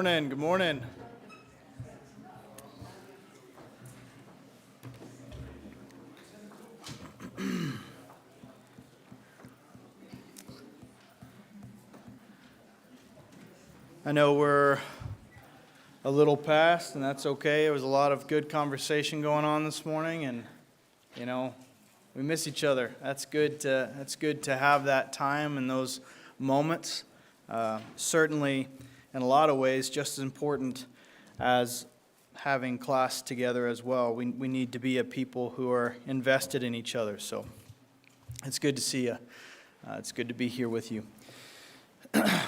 morning. Good morning. I know we're a little past, and that's okay. There was a lot of good conversation going on this morning, and we miss each other. That's good to have that time and those moments. Certainly, in a lot of ways, just as important as having class together as well. We need to be a people who are invested in each other. So it's good to see you. It's good to be here with you.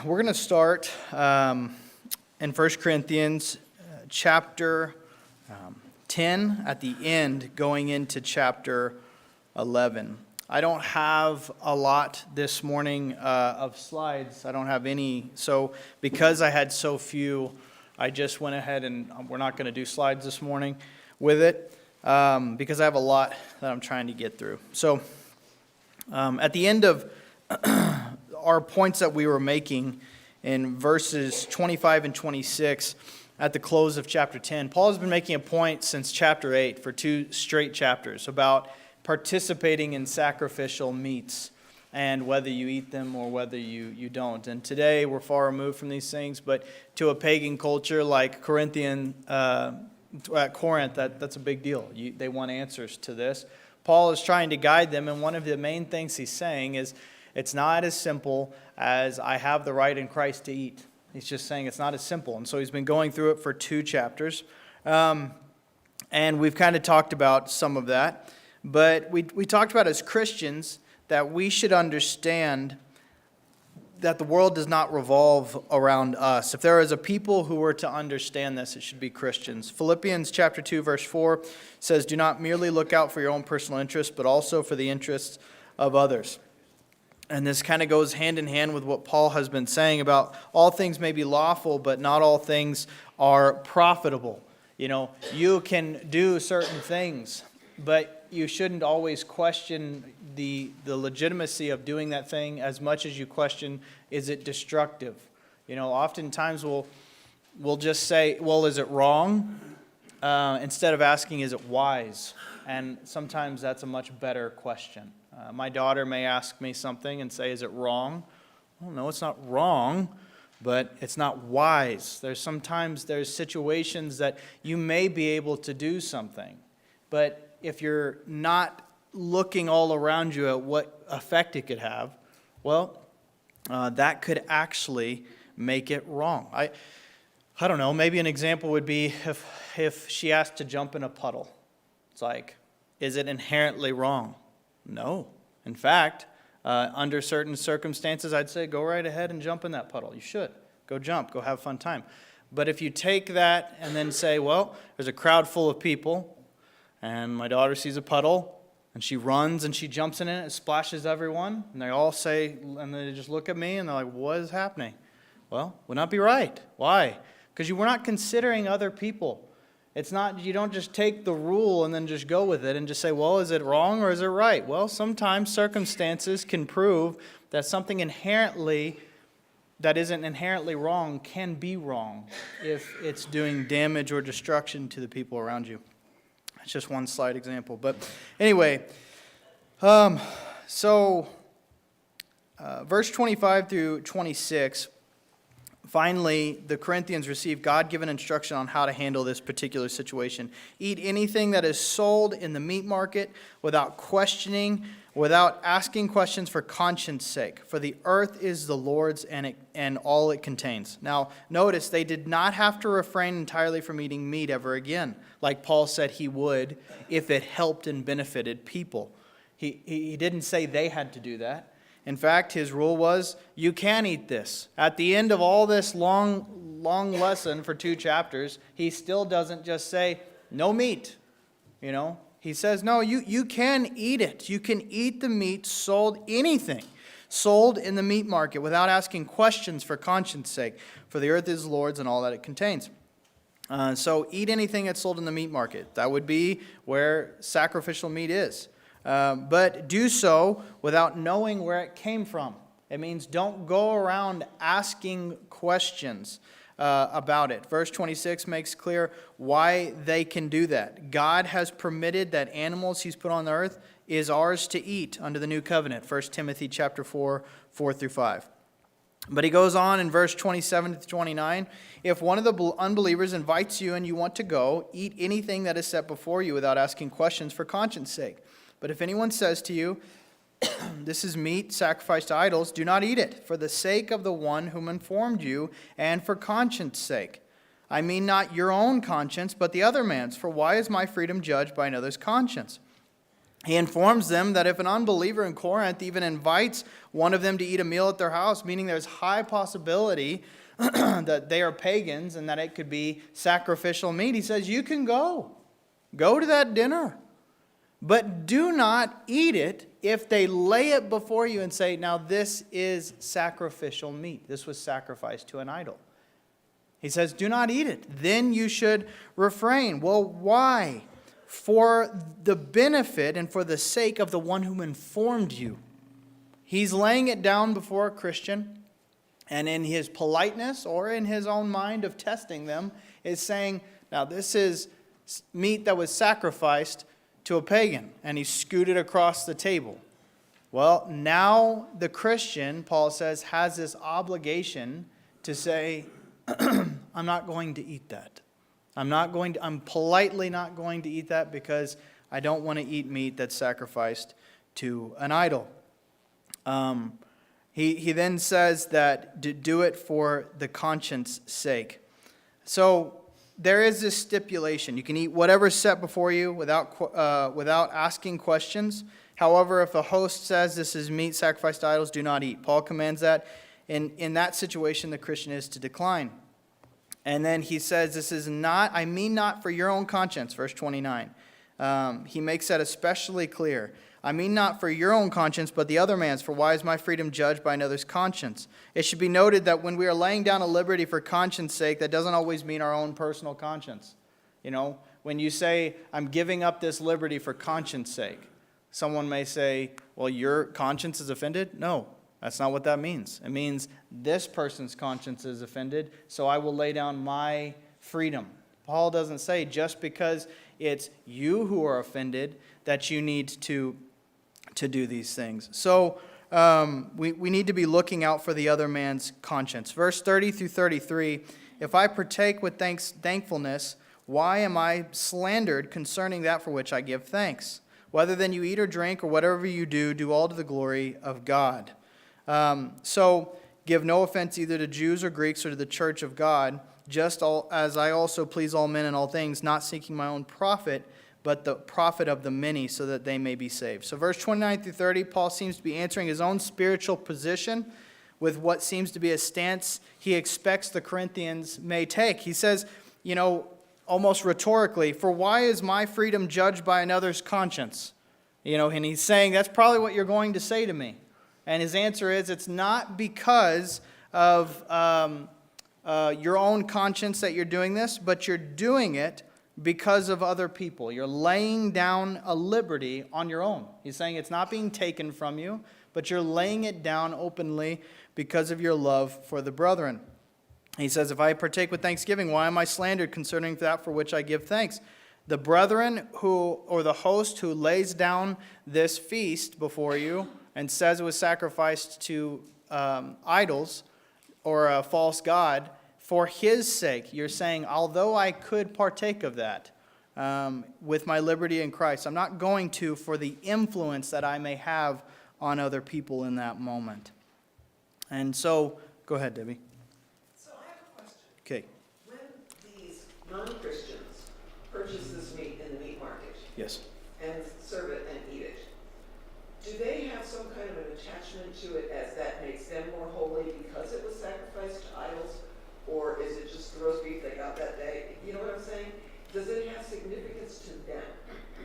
We're going to start in 1 Corinthians chapter 10 at the end, going into chapter 11. I don't have a lot this morning of slides. I don't have any. So because I had so few, I just went ahead and we're not going to do slides this morning with it because I have a lot that I'm trying to get through. So at the end of our points that we were making in verses 25 and 26 at the close of chapter 10, Paul has been making a point since chapter 8 for 2 straight chapters about participating in sacrificial meats and whether you eat them or whether you don't. And today we're far removed from these things, but to a pagan culture like at Corinth, that's a big deal. They want answers to this. Paul is trying to guide them, and one of the main things he's saying is it's not as simple as I have the right in Christ to eat. He's just saying it's not as simple. And so he's been going through it for 2 chapters. And we've kind of talked about some of that. But we talked about as Christians that we should understand that the world does not revolve around us. If there is a people who were to understand this, it should be Christians. Philippians chapter 2, verse 4 says, "Do not merely look out for your own personal interests, but also for the interests of others." And this kind of goes hand in hand with what Paul has been saying about all things may be lawful, but not all things are profitable. You can do certain things, but you shouldn't always question the legitimacy of doing that thing as much as you question, is it destructive? Oftentimes we'll just say, well, is it wrong? Instead of asking, is it wise? And sometimes that's a much better question. My daughter may ask me something and say, is it wrong? Well, no, it's not wrong, but it's not wise. There's situations that you may be able to do something, but if you're not looking all around you at what effect it could have, well, that could actually make it wrong. I don't know, maybe an example would be if she asked to jump in a puddle. It's like, is it inherently wrong? No. In fact, under certain circumstances, I'd say go right ahead and jump in that puddle. You should. Go jump. Go have a fun time. But if you take that and then say, well, there's a crowd full of people, and my daughter sees a puddle, and she runs and she jumps in it, it splashes everyone, and they all say, and they just look at me, and they're like, what is happening? Well, would not be right. Why? Because you were not considering other people. It's not, you don't just take the rule and then just go with it and just say, well, is it wrong or is it right? Well, sometimes circumstances can prove that something that isn't inherently wrong can be wrong if it's doing damage or destruction to the people around you. It's just one slight example. But anyway, verse 25 through 26, finally, the Corinthians receive God-given instruction on how to handle this particular situation. Eat anything that is sold in the meat market without questioning, without asking questions for conscience sake. For the earth is the Lord's and all it contains. Now, notice they did not have to refrain entirely from eating meat ever again, like Paul said he would if it helped and benefited people. He didn't say they had to do that. In fact, his rule was, you can eat this. At the end of all this long lesson for 2 chapters, he still doesn't just say, no meat. He says, no, you can eat it. You can eat the meat sold, anything sold in the meat market without asking questions for conscience sake. For the earth is the Lord's and all that it contains. So eat anything that's sold in the meat market. That would be where sacrificial meat is. But do so without knowing where it came from. It means don't go around asking questions. about it. Verse 26 makes clear why they can do that. God has permitted that animals he's put on the earth is ours to eat under the new covenant. 1 Timothy chapter 4, 4 through 5. But he goes on in verse 27 to 29, if one of the unbelievers invites you and you want to go, eat anything that is set before you without asking questions for conscience sake. But if anyone says to you, this is meat sacrificed to idols, do not eat it, for the sake of the one whom informed you, and for conscience sake. I mean not your own conscience, but the other man's, for why is my freedom judged by another's conscience? He informs them that if an unbeliever in Corinth even invites one of them to eat a meal at their house, meaning there's high possibility that they are pagans and that it could be sacrificial meat, he says, you can go. Go to that dinner. But do not eat it if they lay it before you and say, now this is sacrificial meat. This was sacrificed to an idol. He says, do not eat it. Then you should refrain. Well, why? For the benefit and for the sake of the one whom informed you. He's laying it down before a Christian, and in his politeness or in his own mind of testing them, is saying, now this is meat that was sacrificed to a pagan, and he scooted across the table. Well, now the Christian, Paul says, has this obligation to say, I'm not going to eat that. I'm politely not going to eat that because I don't want to eat meat that's sacrificed to an idol. He then says that to do it for the conscience sake. So there is this stipulation. You can eat whatever's set before you without asking questions. However, if a host says this is meat sacrificed to idols, do not eat. Paul commands that. In that situation, the Christian is to decline. And then he says, this is not, I mean not for your own conscience, verse 29. He makes that especially clear. I mean not for your own conscience, but the other man's, for why is my freedom judged by another's conscience? It should be noted that when we are laying down a liberty for conscience sake, that doesn't always mean our own personal conscience. You know, when you say, I'm giving up this liberty for conscience sake, someone may say, well, your conscience is offended? No. That's not what that means. It means this person's conscience is offended, so I will lay down my freedom. Paul doesn't say just because it's you who are offended that you need to do these things. So we need to be looking out for the other man's conscience. Verse 30 through 33, if I partake with thankfulness, why am I slandered concerning that for which I give thanks? Whether then you eat or drink or whatever you do, do all to the glory of God. So give no offense either to Jews or Greeks or to the church of God, just as I also please all men in all things, not seeking my own profit, but the profit of the many, so that they may be saved. So verse 29 through 30, Paul seems to be answering his own spiritual position with what seems to be a stance he expects the Corinthians may take. He says, almost rhetorically, for why is my freedom judged by another's conscience? And he's saying, that's probably what you're going to say to me. And his answer is, it's not because of your own conscience that you're doing this, but you're doing it because of other people. You're laying down a liberty on your own. He's saying it's not being taken from you, but you're laying it down openly because of your love for the brethren. He says, if I partake with thanksgiving, why am I slandered concerning that for which I give thanks? The brethren or the host who lays down this feast before you and says it was sacrificed to idols or a false god, for his sake, you're saying, although I could partake of that with my liberty in Christ, I'm not going to for the influence that I may have on other people in that moment. And so, go ahead, Debbie. So I have a question. Okay. When these non-Christians purchase this meat in the meat market, Yes. and serve it and eat it, do they have some kind of an attachment to it as that makes them more holy because it was sacrificed to idols? Or is it just the roast beef they got that day? You know what I'm saying? Does it have significance to them?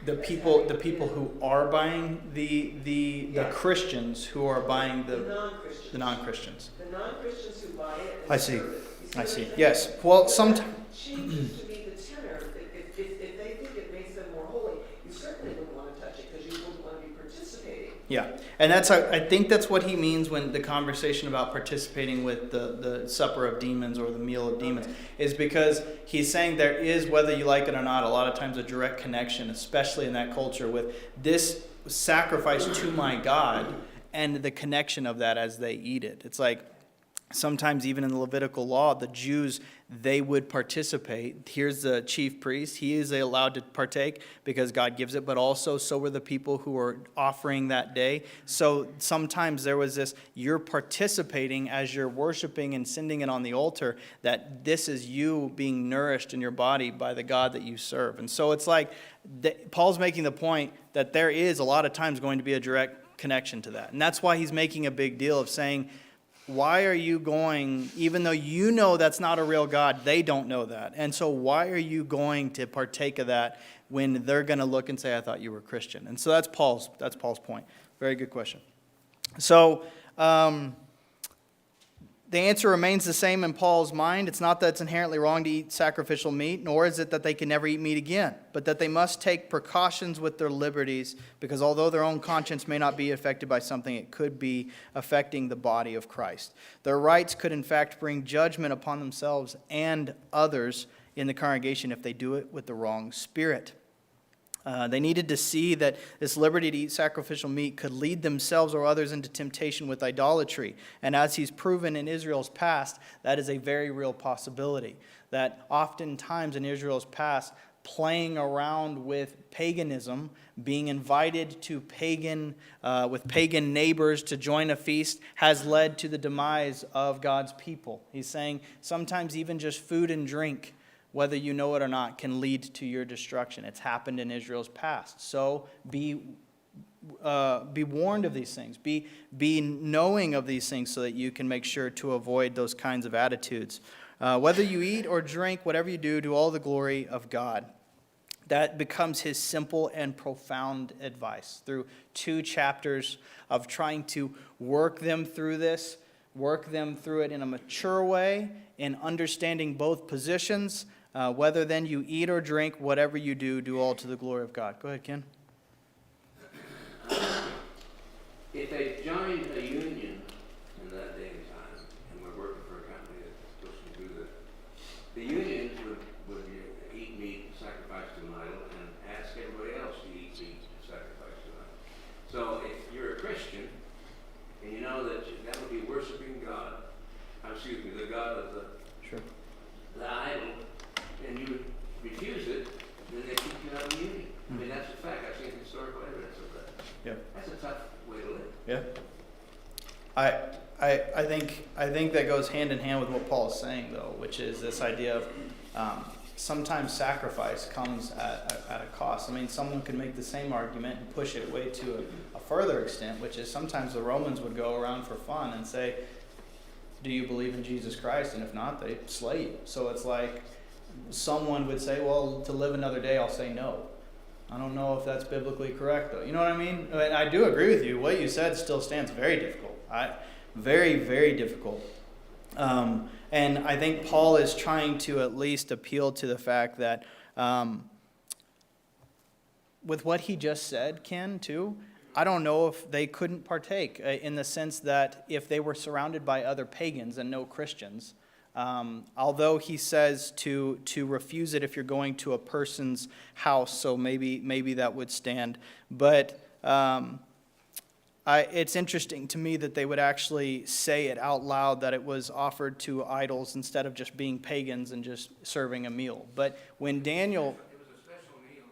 The people who are buying the Christians who are buying the non-Christians. The non-Christians who buy it. And I see. I see. Yes. Well, sometimes changes to be the tenor. If they think it makes them more holy, you certainly wouldn't want to touch it because you wouldn't want to be participating. Yeah, And I think that's what he means when the conversation about participating with the supper of demons or the meal of demons, is because he's saying there is, whether you like it or not, a lot of times a direct connection, especially in that culture, with this sacrifice to my God and the connection of that as they eat it. It's like sometimes even in the Levitical law, the Jews, they would participate. Here's the chief priest. He is allowed to partake because God gives it, but also so were the people who were offering that day. So sometimes there was this, you're participating as you're worshiping and sending it on the altar, that this is you being nourished in your body by the God that you serve. And so it's like Paul's making the point that there is a lot of times going to be a direct connection to that. And that's why he's making a big deal of saying, why are you going, even though you know that's not a real God, they don't know that. And so why are you going to partake of that when they're going to look and say, I thought you were Christian? And so that's Paul's point. Very good question. So the answer remains the same in Paul's mind. It's not that it's inherently wrong to eat sacrificial meat, nor is it that they can never eat meat again, but that they must take precautions with their liberties, because although their own conscience may not be affected by something, it could be affecting the body of Christ. Their rights could in fact bring judgment upon themselves and others in the congregation if they do it with the wrong spirit. They needed to see that this liberty to eat sacrificial meat could lead themselves or others into temptation with idolatry. And as he's proven in Israel's past, that is a very real possibility. That oftentimes in Israel's past, playing around with paganism, being invited to with pagan neighbors to join a feast, has led to the demise of God's people. He's saying sometimes even just food and drink, whether you know it or not, can lead to your destruction. It's happened in Israel's past. So be warned of these things. Be knowing of these things so that you can make sure to avoid those kinds of attitudes. Whether you eat or drink, whatever you do, do all the glory of God. That becomes his simple and profound advice through 2 chapters of trying to work them through this, work them through it in a mature way, in understanding both positions. Whether then you eat or drink, whatever you do, do all to the glory of God. Go ahead, Ken. If they joined a union in that day and time, and were working for a company that's supposed to do this, the unions would eat meat sacrificed to an idol and ask everybody else to eat meat sacrificed to an idol. So if you're a Christian, and you know that would be worshiping God, the God of the idol, and you would refuse it, then they kick you out of the union. I mean, that's a fact. I've seen historical evidence of that. Yeah. That's a tough way to live. Yeah. I think that goes hand in hand with what Paul is saying, though, which is this idea of sometimes sacrifice comes at a cost. I mean, someone could make the same argument and push it way to a further extent, which is sometimes the Romans would go around for fun and say, do you believe in Jesus Christ? And if not, they slay you. So it's like someone would say, well, to live another day, I'll say no. I don't know if that's biblically correct, though. You know what I mean? I do agree with you. What you said still stands very difficult. Very, very difficult. And I think Paul is trying to at least appeal to the fact that with what he just said, Ken, too, I don't know if they couldn't partake in the sense that if they were surrounded by other pagans and no Christians, although he says to refuse it if you're going to a person's house, so maybe that would stand. But it's interesting to me that they would actually say it out loud that it was offered to idols instead of just being pagans and just serving a meal. But when Daniel... It was a special meal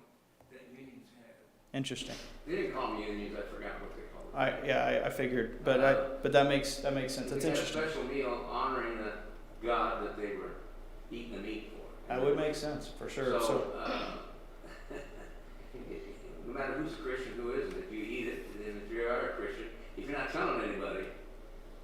that unions had. Interesting. They didn't call them unions. I forgot what they called them. I figured, but that makes sense. That's interesting. A special meal honoring the God that they were eating the meat for. That would make sense for sure. So no matter who's a Christian, who isn't, if you eat it, and if you are a Christian, if you're not telling anybody,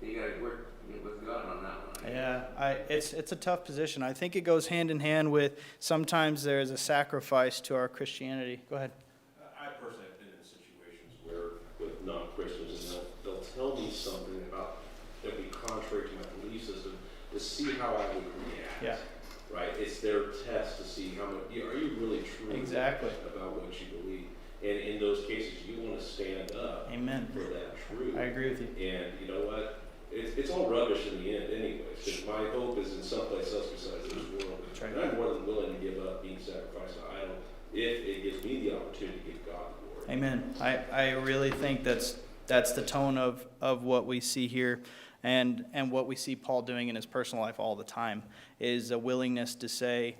then you got to work with God on that one. Yeah, it's a tough position. I think it goes hand in hand with sometimes there's a sacrifice to our Christianity. Go ahead. I personally have been in situations where with non-Christians, and they'll tell me something about that would be contrary to my belief system to see how I would react. Yeah. Right? It's their test to see how much are you really true exactly about what you believe. And in those cases, you want to stand up Amen. for that truth. I agree with you. And you know what? It's all rubbish in the end anyways, because my hope is in someplace else besides this world. That's right. And I'm more than willing to give up being sacrificed to idol if it gives me the opportunity to give God the glory. Amen. I really think that's the tone of what we see here, and what we see Paul doing in his personal life all the time is a willingness to say,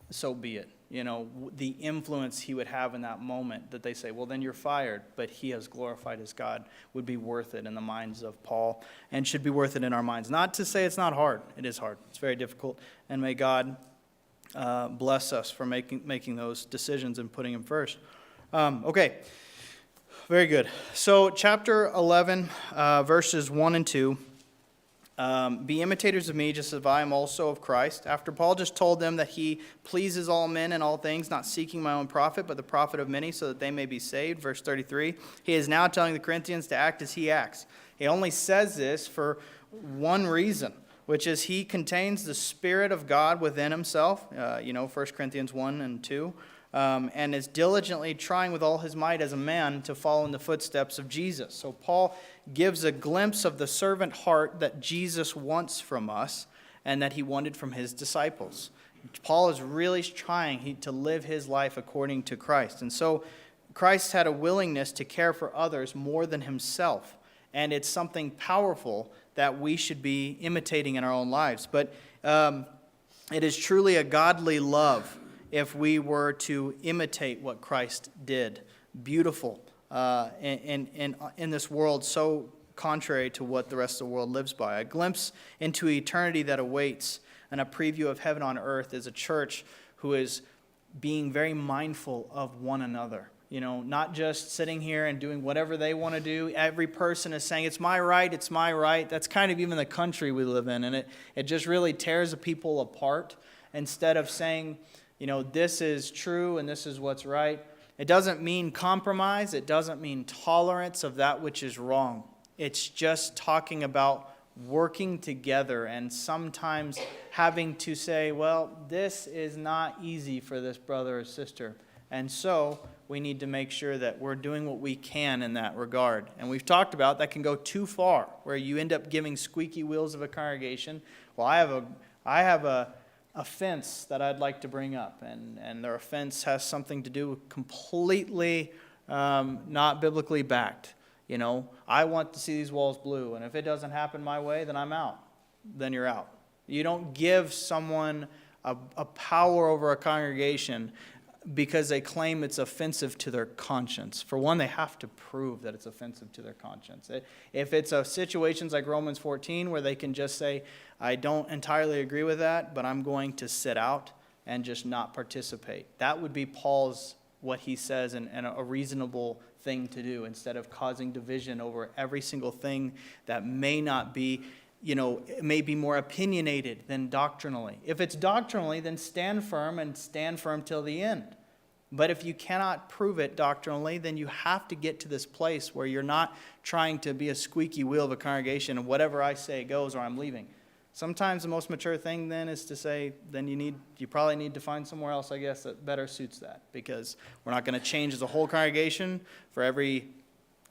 so be it. You know, the influence he would have in that moment that they say, well, then you're fired, but he has glorified his God, would be worth it in the minds of Paul and should be worth it in our minds. Not to say it's not hard. It is hard. It's very difficult. And may God bless us for making those decisions and putting him first. Okay. Very good. So chapter 11, verses 1 and 2. Be imitators of me, just as I am also of Christ. After Paul just told them that he pleases all men in all things, not seeking my own profit, but the profit of many, so that they may be saved. Verse 33. He is now telling the Corinthians to act as he acts. He only says this for one reason, which is he contains the Spirit of God within himself. 1 Corinthians 1 and 2. And is diligently trying with all his might as a man to follow in the footsteps of Jesus. So Paul gives a glimpse of the servant heart that Jesus wants from us and that he wanted from his disciples. Paul is really trying to live his life according to Christ. And so Christ had a willingness to care for others more than himself. And it's something powerful that we should be imitating in our own lives. But it is truly a godly love if we were to imitate what Christ did. Beautiful in this world so contrary to what the rest of the world lives by. A glimpse into eternity that awaits and a preview of heaven on earth is a church who is being very mindful of one another. You know, not just sitting here and doing whatever they want to do. Every person is saying, it's my right, it's my right. That's kind of even the country we live in. And it just really tears the people apart instead of saying, you know, this is true and this is what's right. It doesn't mean compromise. It doesn't mean tolerance of that which is wrong. It's just talking about working together and sometimes having to say, well, this is not easy for this brother or sister. And so we need to make sure that we're doing what we can in that regard. And we've talked about that can go too far, where you end up giving squeaky wheels of a congregation. Well, I have a offense that I'd like to bring up, and their offense has something to do with completely not biblically backed. You know, I want to see these walls blue, and if it doesn't happen my way, then I'm out. Then you're out. You don't give someone a power over a congregation because they claim it's offensive to their conscience. For one, they have to prove that it's offensive to their conscience. If it's situations like Romans 14 where they can just say, I don't entirely agree with that, but I'm going to sit out and just not participate. That would be Paul's, what he says, and a reasonable thing to do instead of causing division over every single thing that may not be, you know, it may be more opinionated than doctrinally. If it's doctrinally, then stand firm and stand firm till the end. But if you cannot prove it doctrinally, then you have to get to this place where you're not trying to be a squeaky wheel of a congregation and whatever I say goes or I'm leaving. Sometimes the most mature thing then is to say, then you probably need to find somewhere else, I guess, that better suits that, because we're not going to change as a whole congregation for every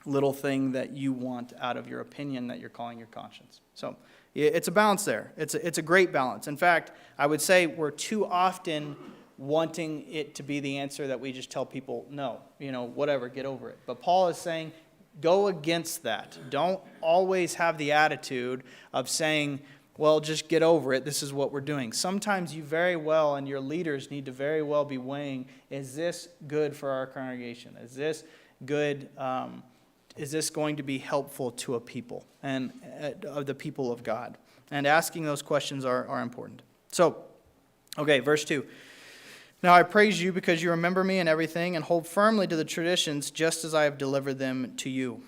little thing that you want out of your opinion that you're calling your conscience. So it's a balance there. It's a great balance. In fact, I would say we're too often wanting it to be the answer that we just tell people, no, whatever, get over it. But Paul is saying, go against that. Don't always have the attitude of saying, well, just get over it. This is what we're doing. Sometimes you very well, and your leaders need to very well be weighing, is this good for our congregation? Is this good? Is this going to be helpful to a people and of the people of God? And asking those questions are important. So, okay, verse 2. Now I praise you because you remember me in everything and hold firmly to the traditions just as I have delivered them to you.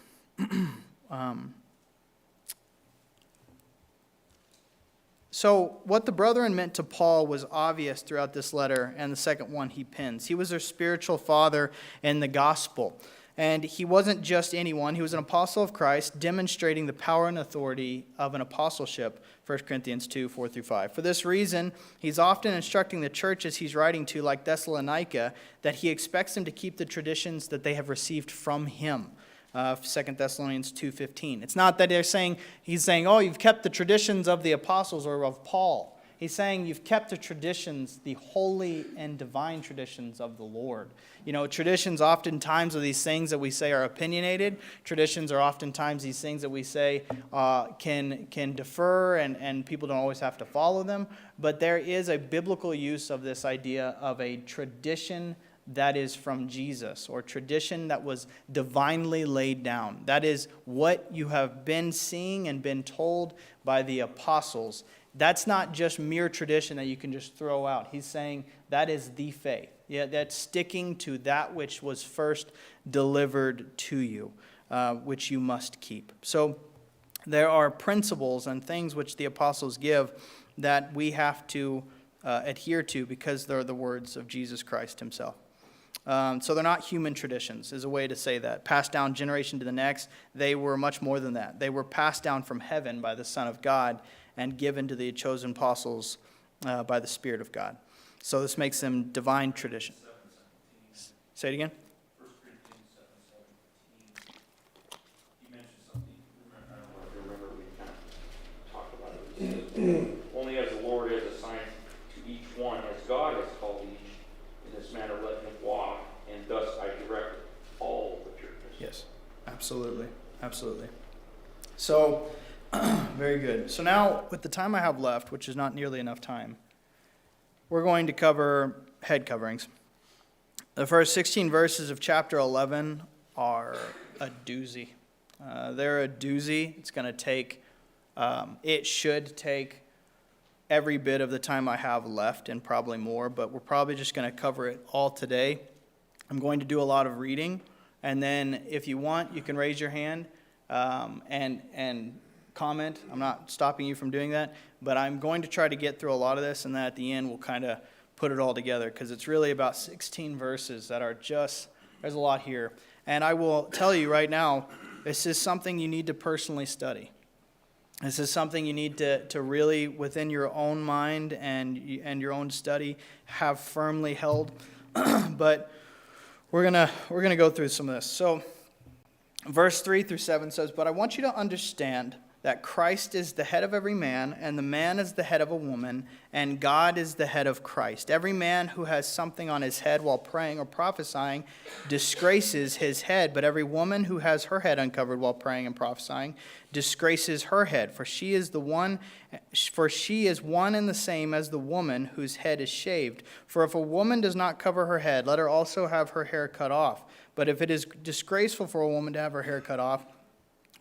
So what the brethren meant to Paul was obvious throughout this letter and the second one he pins. He was their spiritual father in the gospel. And he wasn't just anyone. He was an apostle of Christ, demonstrating the power and authority of an apostleship, 1 Corinthians 2, 4-5. For this reason, he's often instructing the churches he's writing to, like Thessalonica, that he expects them to keep the traditions that they have received from him. 2 Thessalonians 2:15. It's not that he's saying, oh, you've kept the traditions of the apostles or of Paul. He's saying you've kept the traditions, the holy and divine traditions of the Lord. You know, traditions oftentimes are these things that we say are opinionated. Traditions are oftentimes these things that we say can defer and people don't always have to follow them. But there is a biblical use of this idea of a tradition that is from Jesus, or tradition that was divinely laid down. That is what you have been seeing and been told by the apostles. That's not just mere tradition that you can just throw out. He's saying that is the faith. Yeah, that's sticking to that which was first delivered to you, which you must keep. So there are principles and things which the apostles give that we have to adhere to because they're the words of Jesus Christ himself. So they're not human traditions, is a way to say that. Passed down generation to the next. They were much more than that. They were passed down from heaven by the Son of God and given to the chosen apostles by the Spirit of God. So this makes them divine tradition. Say it again. 1 Corinthians 7:17. You mentioned something. I don't know if you remember, we kind of talked about it. It says, only as the Lord has assigned to each one, as God has called each, in this manner let him walk, and thus I direct all the churches. Yes, absolutely. Absolutely. So, very good. So now, with the time I have left, which is not nearly enough time, we're going to cover head coverings. The first 16 verses of chapter 11 are a doozy. They're a doozy. It's going to take, it should take every bit of the time I have left and probably more, but we're probably just going to cover it all today. I'm going to do a lot of reading, and then if you want, you can raise your hand and comment. I'm not stopping you from doing that, but I'm going to try to get through a lot of this, and then at the end we'll kind of put it all together, because it's really about 16 verses that are just, there's a lot here. And I will tell you right now, this is something you need to personally study. This is something you need to really, within your own mind and your own study, have firmly held. But we're gonna go through some of this. So, verse 3-7 says, "But I want you to understand that Christ is the head of every man, and the man is the head of a woman, and God is the head of Christ. Every man who has something on his head while praying or prophesying disgraces his head, but every woman who has her head uncovered while praying and prophesying disgraces her head, for she is one and the same as the woman whose head is shaved. For if a woman does not cover her head, let her also have her hair cut off. But if it is disgraceful for a woman to have her hair cut off,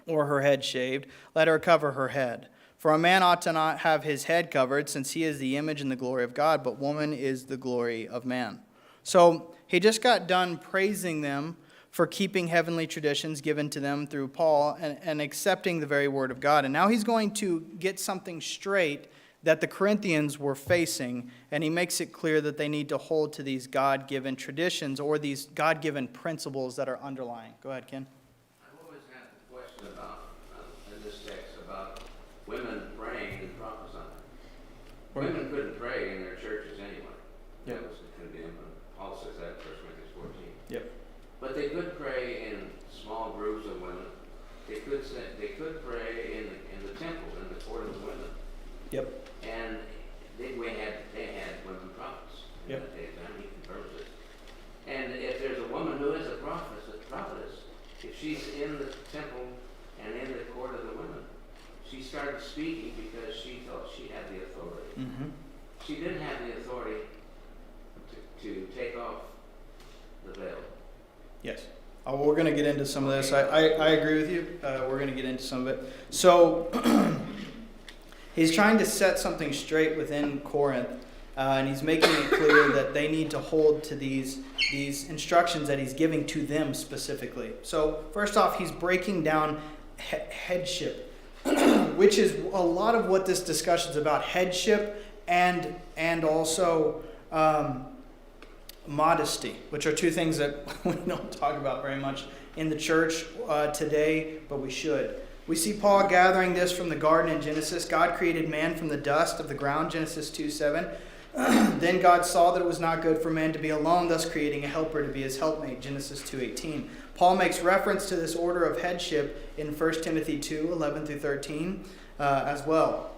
or her head shaved, let her cover her head. For a man ought to not have his head covered, since he is the image and the glory of God, but woman is the glory of man." So he just got done praising them for keeping heavenly traditions given to them through Paul and accepting the very word of God. And now he's going to get something straight that the Corinthians were facing, and he makes it clear that they need to hold to these God-given traditions or these God-given principles that are underlying. Go ahead, Ken. About in this text about women praying and prophesying. Women couldn't pray in their churches anyway. Yep. That was condemned. Paul says that in 1 Corinthians 14. Yep. But they could pray in small groups of women. They could pray in the temple, in the court of the women. Yep. And they had women prophets. Yep. In that day time, he confirms it. And if there's a woman who is a prophetess, if she's in the temple and in the court of the women, she started speaking because she thought she had the authority. Mm-hmm. She didn't have the authority to take off the veil. Yes. Oh, we're going to get into some of this. I agree with you. We're going to get into some of it. So he's trying to set something straight within Corinth, and he's making it clear that they need to hold to these instructions that he's giving to them specifically. So first off, he's breaking down headship, which is a lot of what this discussion is about. Headship and also modesty, which are two things that we don't talk about very much in the church today, but we should. We see Paul gathering this from the garden in Genesis. God created man from the dust of the ground, Genesis 2:7. Then God saw that it was not good for man to be alone, thus creating a helper to be his helpmate, Genesis 2:18. Paul makes reference to this order of headship in 1 Timothy 2:11-13 as well.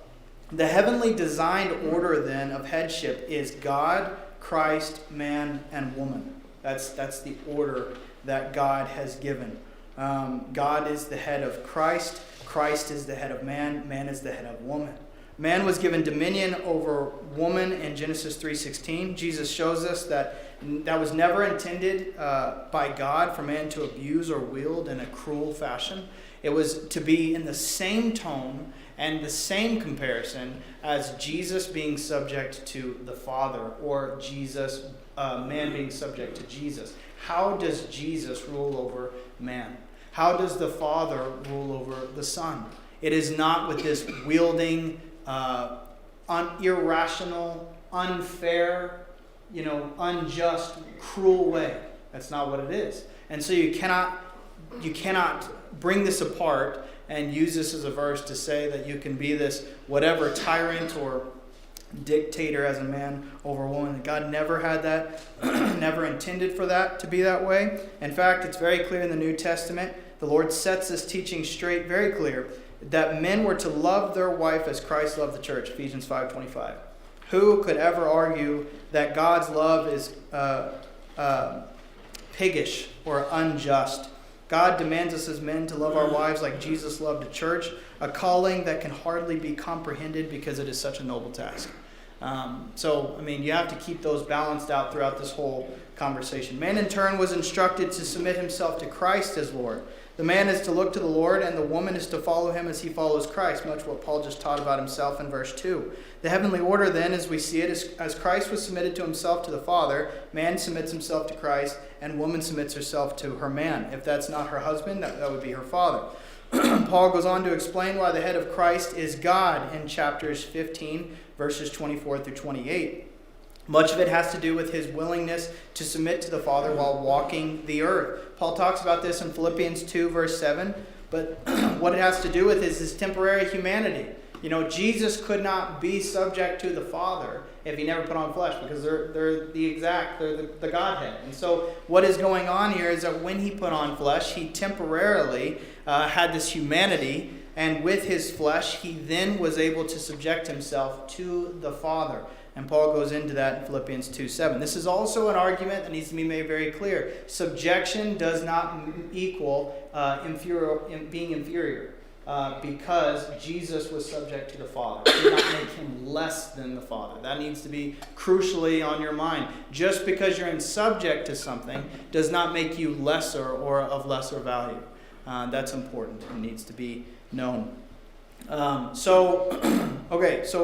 The heavenly designed order then of headship is God, Christ, man, and woman. That's the order that God has given. God is the head of Christ. Christ is the head of man. Man is the head of woman. Man was given dominion over woman in Genesis 3:16. Jesus shows us that was never intended by God for man to abuse or wield in a cruel fashion. It was to be in the same tone and the same comparison as Jesus being subject to the Father, or man being subject to Jesus. How does Jesus rule over man? How does the Father rule over the Son? It is not with this wielding, irrational, unfair, unjust, cruel way. That's not what it is. And so you cannot bring this apart and use this as a verse to say that you can be this whatever tyrant or dictator as a man over a woman. God never had that, never intended for that to be that way. In fact, it's very clear in the New Testament. The Lord sets this teaching straight, very clear, that men were to love their wife as Christ loved the church, Ephesians 5:25. Who could ever argue that God's love is piggish or unjust? God demands us as men to love our wives like Jesus loved the church, a calling that can hardly be comprehended because it is such a noble task. You have to keep those balanced out throughout this whole conversation. Man, in turn, was instructed to submit himself to Christ as Lord. The man is to look to the Lord, and the woman is to follow him as he follows Christ, much what Paul just taught about himself in verse 2. The heavenly order, then, as we see it, is as Christ was submitted to himself to the Father, man submits himself to Christ, and woman submits herself to her man. If that's not her husband, that would be her father. Paul goes on to explain why the head of Christ is God in chapters 15, verses 24-28. Much of it has to do with his willingness to submit to the Father while walking the earth. Paul talks about this in Philippians 2, verse 7. But what it has to do with is his temporary humanity. Jesus could not be subject to the Father if he never put on flesh, because they're the Godhead. And so what is going on here is that when he put on flesh, he temporarily had this humanity, and with his flesh, he then was able to subject himself to the Father. And Paul goes into that in Philippians 2:7. This is also an argument that needs to be made very clear. Subjection does not equal being inferior, because Jesus was subject to the Father. It did not make him less than the Father. That needs to be crucially on your mind. Just because you're in subject to something does not make you lesser or of lesser value. That's important and needs to be known. So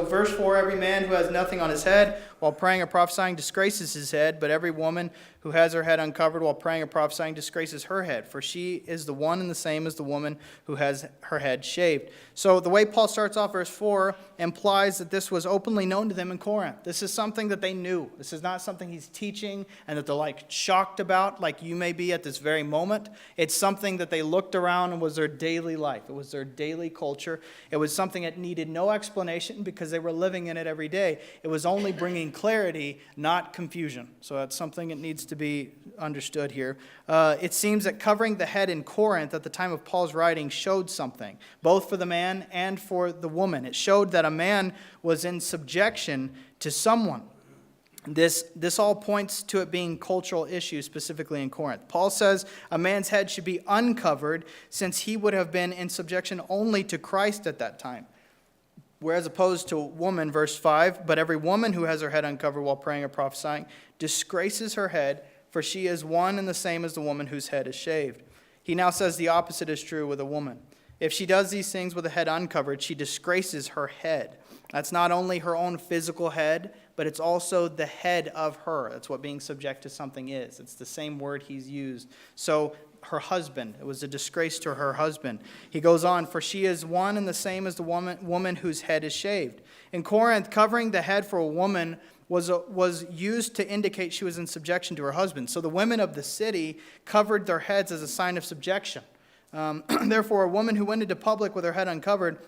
verse 4, every man who has nothing on his head while praying or prophesying disgraces his head, but every woman who has her head uncovered while praying or prophesying disgraces her head, for she is the one and the same as the woman who has her head shaved. So the way Paul starts off verse 4 implies that this was openly known to them in Corinth. This is something that they knew. This is not something he's teaching and that they're shocked about, like you may be at this very moment. It's something that they looked around and was their daily life. It was their daily culture. It was something that needed no explanation because they were living in it every day. It was only bringing clarity, not confusion. So that's something that needs to be understood here. It seems that covering the head in Corinth at the time of Paul's writing showed something, both for the man and for the woman. It showed that a man was in subjection to someone. This all points to it being cultural issues, specifically in Corinth. Paul says a man's head should be uncovered since he would have been in subjection only to Christ at that time. Whereas opposed to woman, verse 5, but every woman who has her head uncovered while praying or prophesying disgraces her head, for she is one and the same as the woman whose head is shaved. He now says the opposite is true with a woman. If she does these things with a head uncovered, she disgraces her head. That's not only her own physical head, but it's also the head of her. That's what being subject to something is. It's the same word he's used. So her husband, it was a disgrace to her husband. He goes on, for she is one and the same as the woman whose head is shaved. In Corinth, covering the head for a woman was used to indicate she was in subjection to her husband. So the women of the city covered their heads as a sign of subjection. Therefore, a woman who went into public with her head uncovered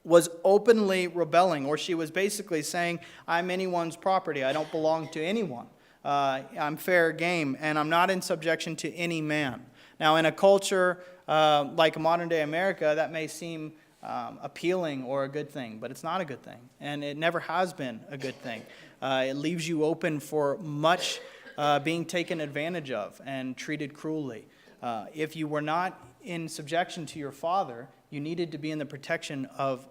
was openly rebelling, or she was basically saying, I'm anyone's property. I don't belong to anyone. I'm fair game, and I'm not in subjection to any man. Now, in a culture like modern-day America, that may seem appealing or a good thing, but it's not a good thing, and it never has been a good thing. It leaves you open for much being taken advantage of and treated cruelly. If you were not in subjection to your father, you needed to be in the protection of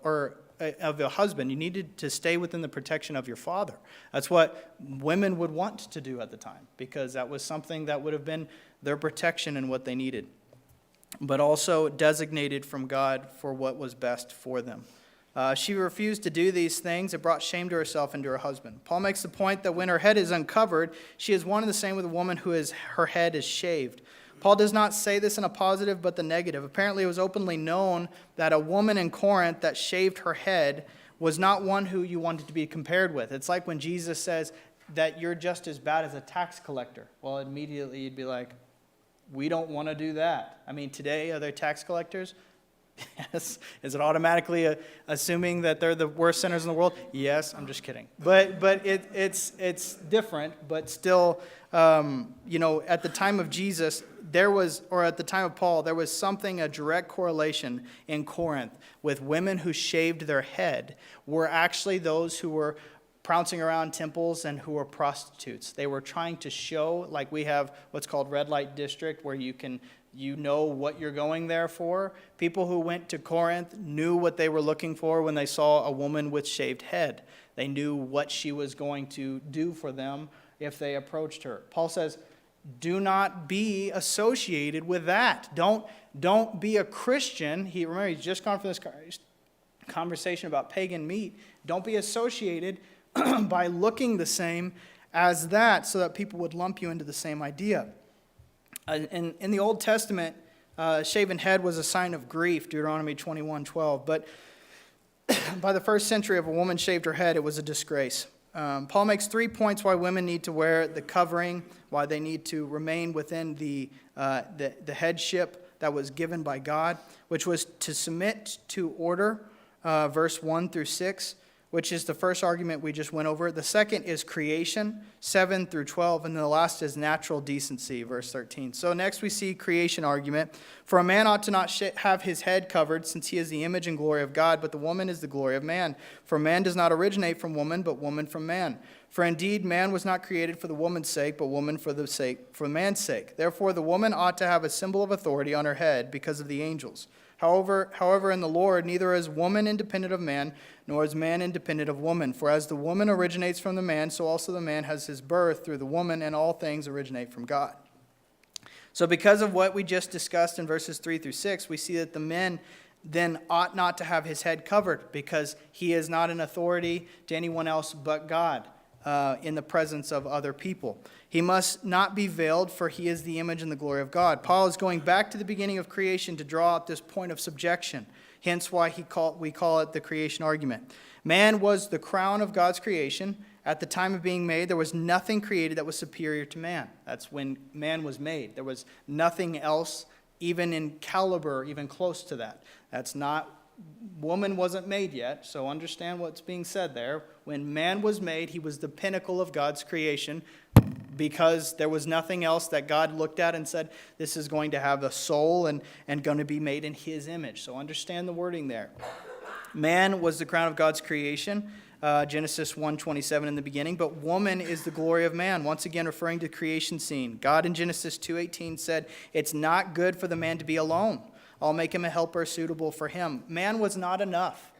a husband. You needed to stay within the protection of your father. That's what women would want to do at the time, because that was something that would have been their protection and what they needed, but also designated from God for what was best for them. She refused to do these things. It brought shame to herself and to her husband. Paul makes the point that when her head is uncovered, she is one and the same with a woman her head is shaved. Paul does not say this in a positive, but the negative. Apparently, it was openly known that a woman in Corinth that shaved her head was not one who you wanted to be compared with. It's like when Jesus says that you're just as bad as a tax collector. Well, immediately you'd be like, we don't want to do that. I mean, today, are there tax collectors? Yes. Is it automatically assuming that they're the worst sinners in the world? Yes, I'm just kidding. But it's different, but still, at the time of Jesus, at the time of Paul, there was a direct correlation in Corinth with women who shaved their head were actually those who were trouncing around temples and who were prostitutes. They were trying to show, like we have what's called red light district, where you know what you're going there for. People who went to Corinth knew what they were looking for when they saw a woman with shaved head. They knew what she was going to do for them if they approached her. Paul says, do not be associated with that. Don't be a Christian. Remember, he's just gone from this conversation about pagan meat. Don't be associated by looking the same as that, so that people would lump you into the same idea. In the Old Testament, shaven head was a sign of grief, Deuteronomy 21:12. But by the first century, if a woman shaved her head, it was a disgrace. Paul makes 3 points why women need to wear the covering, why they need to remain within the headship that was given by God, which was to submit to order, verse 1 through 6, which is the first argument we just went over. The second is creation, 7 through 12, and then the last is natural decency, verse 13. So next we see creation argument. For a man ought to not have his head covered, since he is the image and glory of God, but the woman is the glory of man. For man does not originate from woman, but woman from man. For indeed man was not created for the woman's sake, but woman for man's sake. Therefore the woman ought to have a symbol of authority on her head because of the angels. However, in the Lord, neither is woman independent of man, nor is man independent of woman. For as the woman originates from the man, so also the man has his birth through the woman, and all things originate from God. So because of what we just discussed in verses 3 through 6, we see that the men then ought not to have his head covered, because he is not an authority to anyone else but God in the presence of other people. He must not be veiled, for he is the image and the glory of God. Paul is going back to the beginning of creation to draw out this point of subjection, hence why we call it the creation argument. Man was the crown of God's creation. At the time of being made, there was nothing created that was superior to man. That's when man was made. There was nothing else, even in caliber, even close to that. Woman wasn't made yet, so understand what's being said there. When man was made, he was the pinnacle of God's creation, because there was nothing else that God looked at and said, this is going to have a soul and going to be made in his image. So understand the wording there. Man was the crown of God's creation, Genesis 1:27 in the beginning, but woman is the glory of man, once again referring to the creation scene. God in Genesis 2:18 said, it's not good for the man to be alone. I'll make him a helper suitable for him. Man was not enough.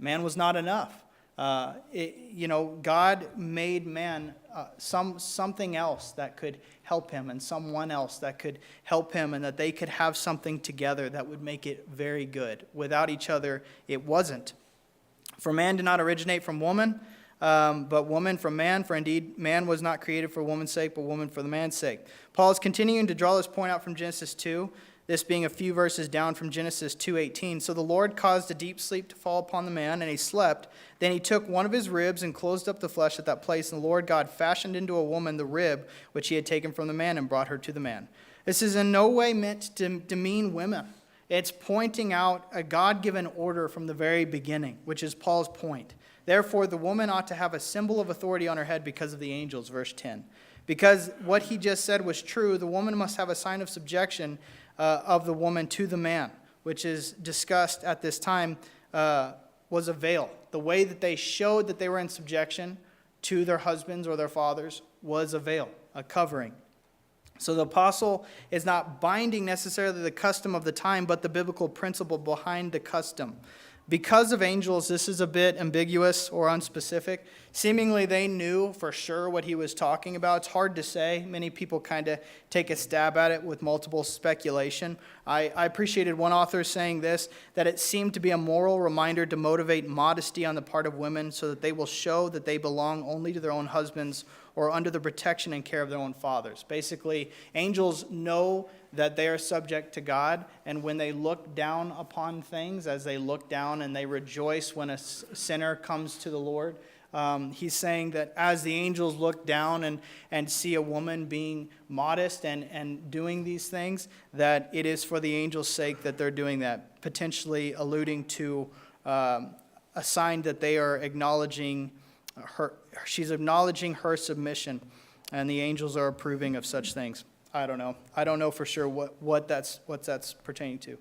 Man was not enough. God made man something else that could help him, and someone else that could help him, and that they could have something together that would make it very good. Without each other, it wasn't. For man did not originate from woman, but woman from man. For indeed, man was not created for woman's sake, but woman for the man's sake. Paul is continuing to draw this point out from Genesis 2. this being a few verses down from Genesis 2:18. So the Lord caused a deep sleep to fall upon the man, and he slept. Then he took one of his ribs and closed up the flesh at that place, and the Lord God fashioned into a woman the rib which he had taken from the man and brought her to the man. This is in no way meant to demean women. It's pointing out a God-given order from the very beginning, which is Paul's point. Therefore, the woman ought to have a symbol of authority on her head because of the angels, verse 10. Because what he just said was true, the woman must have a sign of subjection of the woman to the man, which is discussed at this time, was a veil. The way that they showed that they were in subjection to their husbands or their fathers was a veil, a covering. So the apostle is not binding necessarily the custom of the time, but the biblical principle behind the custom. Because of angels, this is a bit ambiguous or unspecific. Seemingly, they knew for sure what he was talking about. It's hard to say. Many people kind of take a stab at it with multiple speculation. I appreciated one author saying this, that it seemed to be a moral reminder to motivate modesty on the part of women so that they will show that they belong only to their own husbands or under the protection and care of their own fathers. Basically, angels know that they are subject to God, and when they look down upon things, as they look down and they rejoice when a sinner comes to the Lord, he's saying that as the angels look down and see a woman being modest and doing these things, that it is for the angels' sake that they're doing that, potentially alluding to a sign that they are acknowledging her. She's acknowledging her submission, and the angels are approving of such things. I don't know. I don't know for sure what that's pertaining to.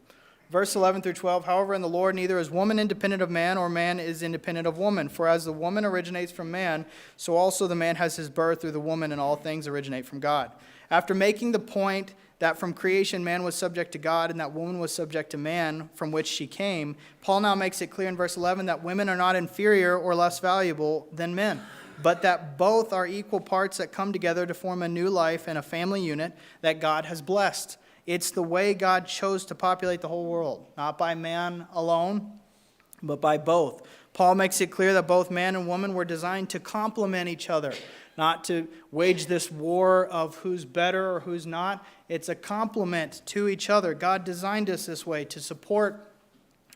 Verse 11 through 12, however, in the Lord, neither is woman independent of man, or man is independent of woman. For as the woman originates from man, so also the man has his birth through the woman, and all things originate from God. After making the point that from creation man was subject to God, and that woman was subject to man, from which she came, Paul now makes it clear in verse 11 that women are not inferior or less valuable than men, but that both are equal parts that come together to form a new life and a family unit that God has blessed. It's the way God chose to populate the whole world, not by man alone, but by both. Paul makes it clear that both man and woman were designed to complement each other, not to wage this war of who's better or who's not. It's a complement to each other. God designed us this way to support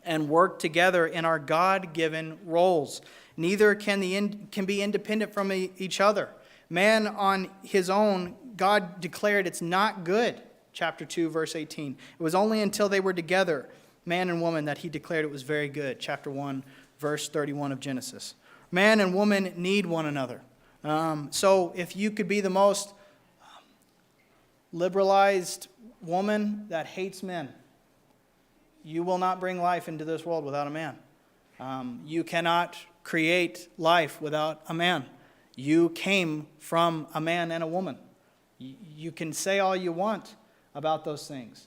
and work together in our God-given roles. Neither can be independent from each other. Man on his own, God declared it's not good. Chapter 2, verse 18. It was only until they were together, man and woman, that he declared it was very good. Chapter 1, verse 31 of Genesis. Man and woman need one another. So if you could be the most liberalized woman that hates men, you will not bring life into this world without a man. You cannot create life without a man. You came from a man and a woman. You can say all you want about those things,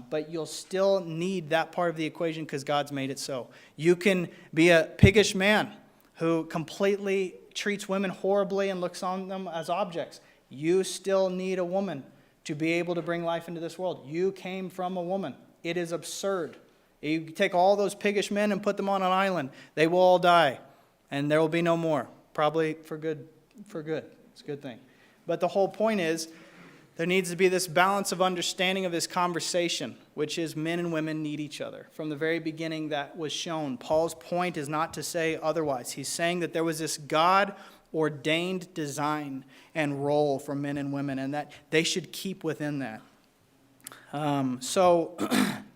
but you'll still need that part of the equation because God's made it so. You can be a piggish man who completely treats women horribly and looks on them as objects. You still need a woman to be able to bring life into this world. You came from a woman. It is absurd. You take all those piggish men and put them on an island, they will all die, and there will be no more. Probably for good. It's a good thing. But the whole point is, there needs to be this balance of understanding of this conversation, which is men and women need each other. From the very beginning that was shown. Paul's point is not to say otherwise. He's saying that there was this God-ordained design and role for men and women, and that they should keep within that. So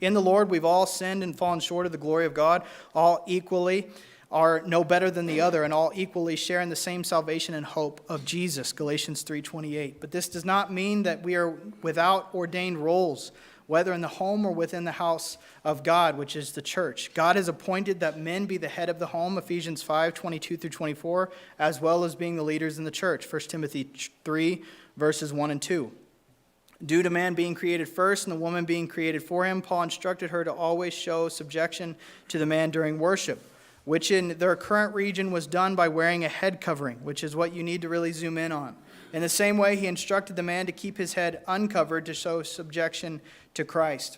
in the Lord, we've all sinned and fallen short of the glory of God. All equally are no better than the other, and all equally share in the same salvation and hope of Jesus, Galatians 3:28. But this does not mean that we are without ordained roles, whether in the home or within the house of God, which is the church. God has appointed that men be the head of the home, Ephesians 5:22 through 24, as well as being the leaders in the church, 1 Timothy 3, verses 1 and 2. Due to man being created first and the woman being created for him, Paul instructed her to always show subjection to the man during worship, which in their current region was done by wearing a head covering, which is what you need to really zoom in on. In the same way, he instructed the man to keep his head uncovered to show subjection to Christ.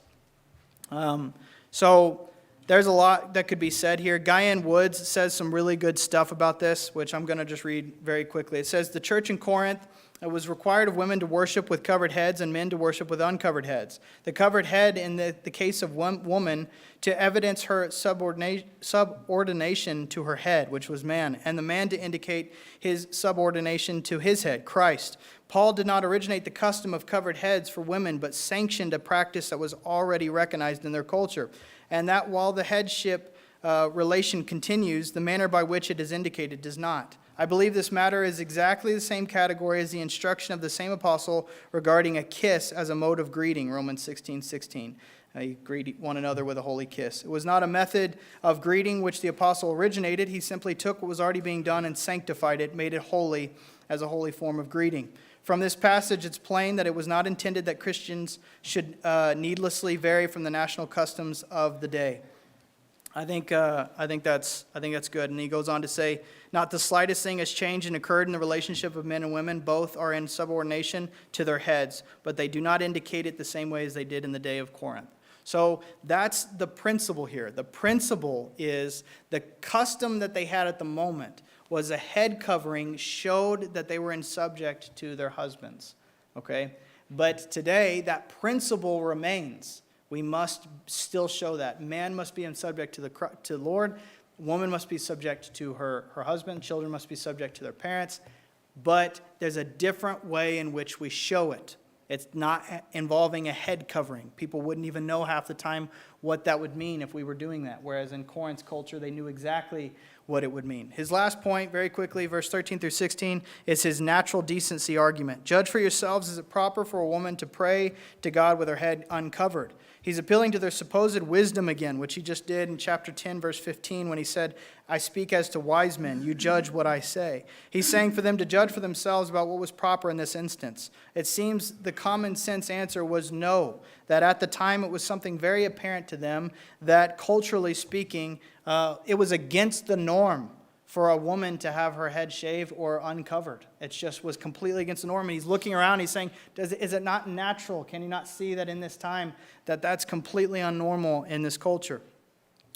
So there's a lot that could be said here. Guyan Woods says some really good stuff about this, which I'm going to just read very quickly. It says, the church in Corinth It was required of women to worship with covered heads and men to worship with uncovered heads. The covered head, in the case of one woman, to evidence her subordination to her head, which was man, and the man to indicate his subordination to his head, Christ. Paul did not originate the custom of covered heads for women, but sanctioned a practice that was already recognized in their culture. And that while the headship relation continues, the manner by which it is indicated does not. I believe this matter is exactly the same category as the instruction of the same apostle regarding a kiss as a mode of greeting, Romans 16:16. You greet one another with a holy kiss. It was not a method of greeting which the apostle originated. He simply took what was already being done and sanctified it, made it holy as a holy form of greeting. From this passage, it's plain that it was not intended that Christians should needlessly vary from the national customs of the day. I think that's good. And he goes on to say, not the slightest thing has changed and occurred in the relationship of men and women. Both are in subordination to their heads, but they do not indicate it the same way as they did in the day of Corinth. So that's the principle here. The principle is the custom that they had at the moment was a head covering showed that they were in subject to their husbands. Okay? But today, that principle remains. We must still show that. Man must be in subject to the Lord. Woman must be subject to her husband. Children must be subject to their parents. But there's a different way in which we show it. It's not involving a head covering. People wouldn't even know half the time what that would mean if we were doing that. Whereas in Corinth's culture, they knew exactly what it would mean. His last point, very quickly, verse 13 through 16, is his natural decency argument. Judge for yourselves, is it proper for a woman to pray to God with her head uncovered? He's appealing to their supposed wisdom again, which he just did in chapter 10, verse 15, when he said, I speak as to wise men, you judge what I say. He's saying for them to judge for themselves about what was proper in this instance. It seems the common sense answer was no, that at the time it was something very apparent to them that culturally speaking, it was against the norm for a woman to have her head shaved or uncovered. It just was completely against the norm. And he's looking around, he's saying, is it not natural? Can you not see that in this time that that's completely unnormal in this culture?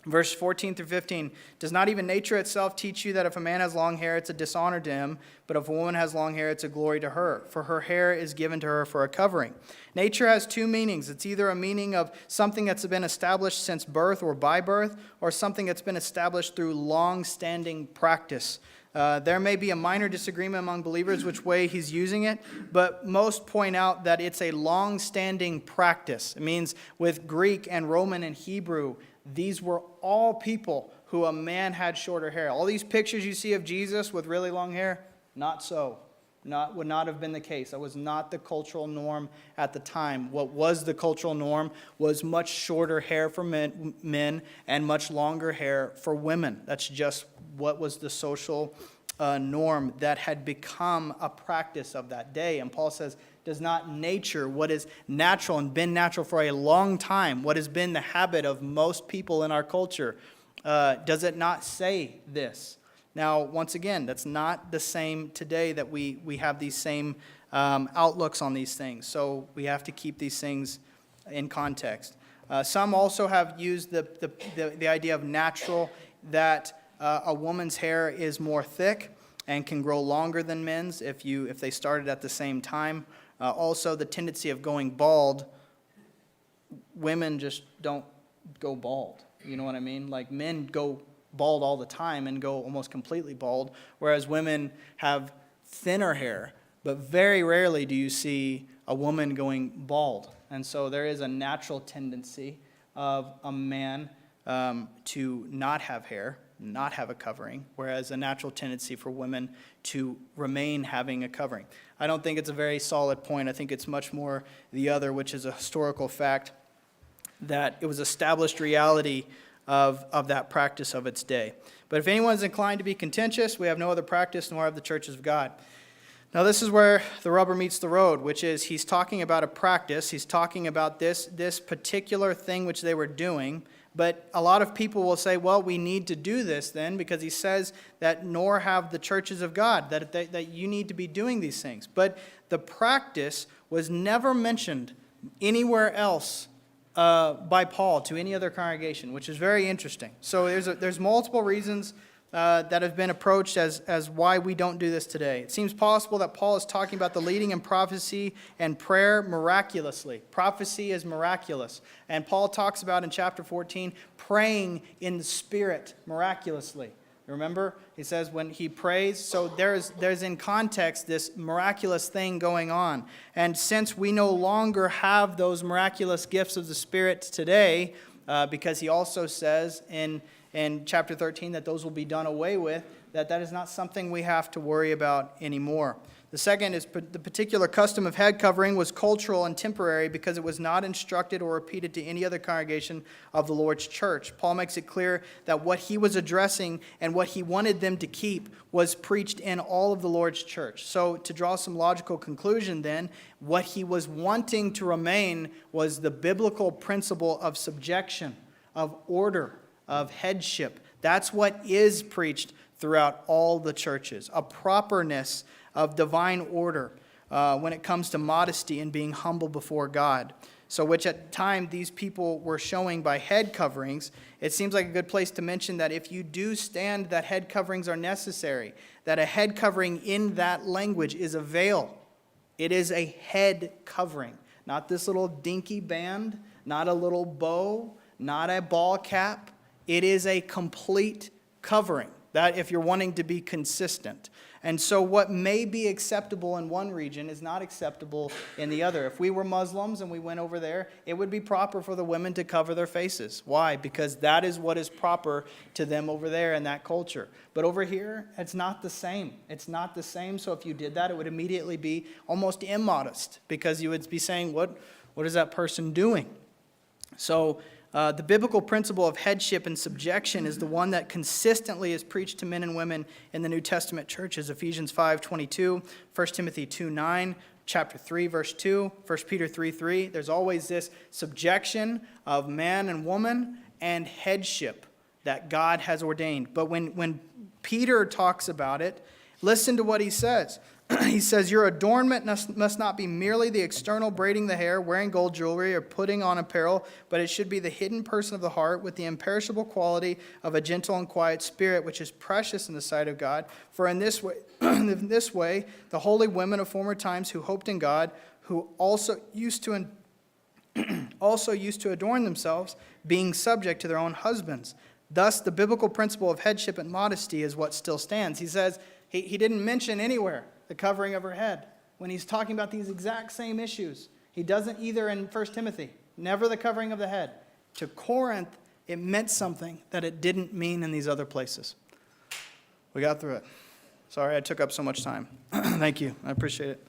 Verse 14 through 15, does not even nature itself teach you that if a man has long hair, it's a dishonor to him, but if a woman has long hair, it's a glory to her, for her hair is given to her for a covering. Nature has two meanings. It's either a meaning of something that's been established since birth or by birth, or something that's been established through long-standing practice. There may be a minor disagreement among believers which way he's using it, but most point out that it's a long-standing practice. It means with Greek and Roman and Hebrew, these were all people who a man had shorter hair. All these pictures you see of Jesus with really long hair, not so. Would not have been the case. That was not the cultural norm at the time. What was the cultural norm was much shorter hair for men and much longer hair for women. That's just what was the social norm that had become a practice of that day. And Paul says, does not nature, what is natural and been natural for a long time, what has been the habit of most people in our culture, does it not say this? Now, once again, that's not the same today that we have these same outlooks on these things. So we have to keep these things in context. Some also have used the idea of natural, that a woman's hair is more thick and can grow longer than men's if they started at the same time. Also, the tendency of going bald, women just don't go bald. You know what I mean? Like men go bald all the time and go almost completely bald, whereas women have thinner hair, but very rarely do you see a woman going bald. And so there is a natural tendency of a man to not have hair, not have a covering, whereas a natural tendency for women to remain having a covering. I don't think it's a very solid point. I think it's much more the other, which is a historical fact that it was established reality of that practice of its day. But if anyone's inclined to be contentious, we have no other practice, nor have the churches of God. Now this is where the rubber meets the road, which is he's talking about a practice. He's talking about this particular thing which they were doing. But a lot of people will say, well, we need to do this then, because he says that nor have the churches of God, that you need to be doing these things. But the practice was never mentioned anywhere else by Paul to any other congregation, which is very interesting. So there's multiple reasons that have been approached as why we don't do this today. It seems possible that Paul is talking about the leading in prophecy and prayer miraculously. Prophecy is miraculous. And Paul talks about in chapter 14, praying in the Spirit miraculously. Remember, he says when he prays, so there's in context this miraculous thing going on. And since we no longer have those miraculous gifts of the Spirit today, because he also says in chapter 13 that those will be done away with, that is not something we have to worry about anymore. The second is the particular custom of head covering was cultural and temporary because it was not instructed or repeated to any other congregation of the Lord's church. Paul makes it clear that what he was addressing and what he wanted them to keep was preached in all of the Lord's church. So to draw some logical conclusion then, what he was wanting to remain was the biblical principle of subjection, of order, of headship. That's what is preached throughout all the churches, a properness of divine order when it comes to modesty and being humble before God. So which at the time these people were showing by head coverings. It seems like a good place to mention that if you do stand that head coverings are necessary, that a head covering in that language is a veil. It is a head covering, not this little dinky band, not a little bow, not a ball cap. It is a complete covering, that if you're wanting to be consistent. And so what may be acceptable in one region is not acceptable in the other. If we were Muslims and we went over there, it would be proper for the women to cover their faces. Why? Because that is what is proper to them over there in that culture. But over here, it's not the same. It's not the same. So if you did that, it would immediately be almost immodest because you would be saying, what is that person doing? So the biblical principle of headship and subjection is the one that consistently is preached to men and women in the New Testament churches. Ephesians 5:22, 1 Timothy 2:9, chapter 3, verse 2, 1 Peter 3:3. There's always this subjection of man and woman and headship that God has ordained. But when Peter talks about it, listen to what he says. He says, your adornment must not be merely the external braiding the hair, wearing gold jewelry, or putting on apparel, but it should be the hidden person of the heart with the imperishable quality of a gentle and quiet spirit, which is precious in the sight of God. For in this way, the holy women of former times who hoped in God, who also used to adorn themselves, being subject to their own husbands. Thus, the biblical principle of headship and modesty is what still stands. He says, he didn't mention anywhere the covering of her head when he's talking about these exact same issues. He doesn't either in 1 Timothy, never the covering of the head. To Corinth, it meant something that it didn't mean in these other places. We got through it. Sorry I took up so much time. Thank you. I appreciate it.